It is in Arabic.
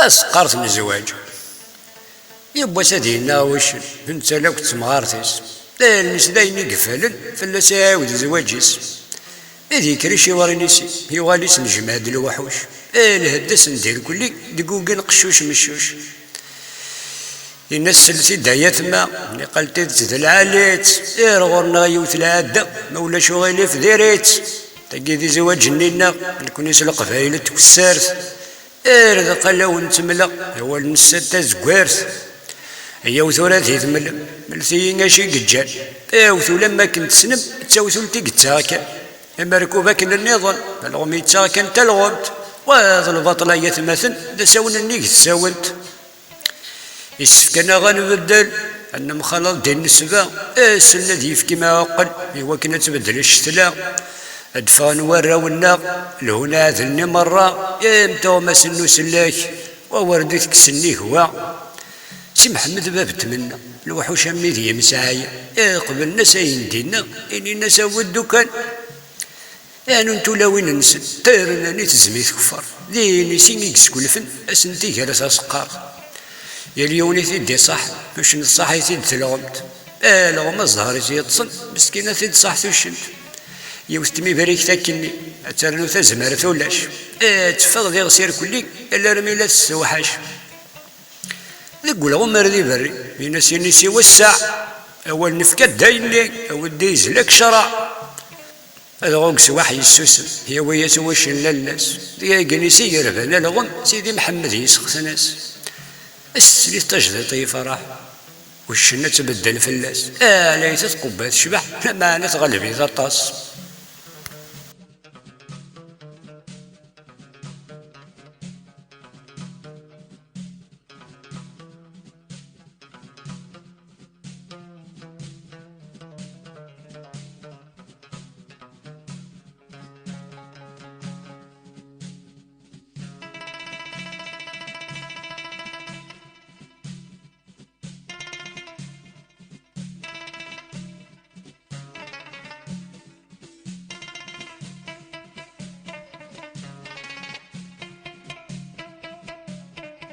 أسقرت من الزواج. يبا سدينا واش انت لو كنت مغارتيس الناس دايما قفالن فلا ساعود زواجيس هذيك ريشي ورينيسي يواليس نجمع هاد الوحوش الهدس ندير كلي دقوقن قشوش مشوش الناس سلسي دايا تما اللي قالت تزد العاليت غورنا يوث العادة مولا شو غيلي في ديريت تلقي ذي زواج نينا نكون يسلق فايلة وكسارت ذا قلاو نتملا هو النسات تزكوارت هي وثورات تملا ملثي غاشي قجال وثو لما كنت سنب تساوثو تيقتاكا اما ركوبا كن النظام الغمي تاكن تلغمت وهذا البطلة يتمثل ذا ساون النيك تساونت يسفك انا غنبدل ان مخلط ديال النسبة السنة ديف كيما وقل ايوا كنا تبدل الشتلا ادفان وراونا لهنا ذلني مرة امتى ما سنو سلاك ووردتك سني هو سي محمد باب تمنى الوحوش امي ذي مساعية قبل الناس يندينا اني ساو الدكان يعني انتو لاوين نسن تيرناني تزميت كفر ديني سينيك سكولفن اسنتي جالس اسقار يا اليوني تيدي صح باش نصح يتيد تلغمت لغم الزهر يتصل مسكينة تيد صح توشنت يوستمي بريك تاكني اترنو تزمر ثولاش تفض دي غسير كلي الا رميلات السوحاش نقول غمر ذي بري ينسيني سي وسع اول نفكت دايني او ديز لك شرع هذا غوك سواح يسوسم هي ويا سواش للناس دي قنيسي يرفنا لغم سيدي محمد يسخس ناس السلي تجدي فرح والشنة تبدل في الناس ليست قبات شبح لما انا تغلبي ذا الطاس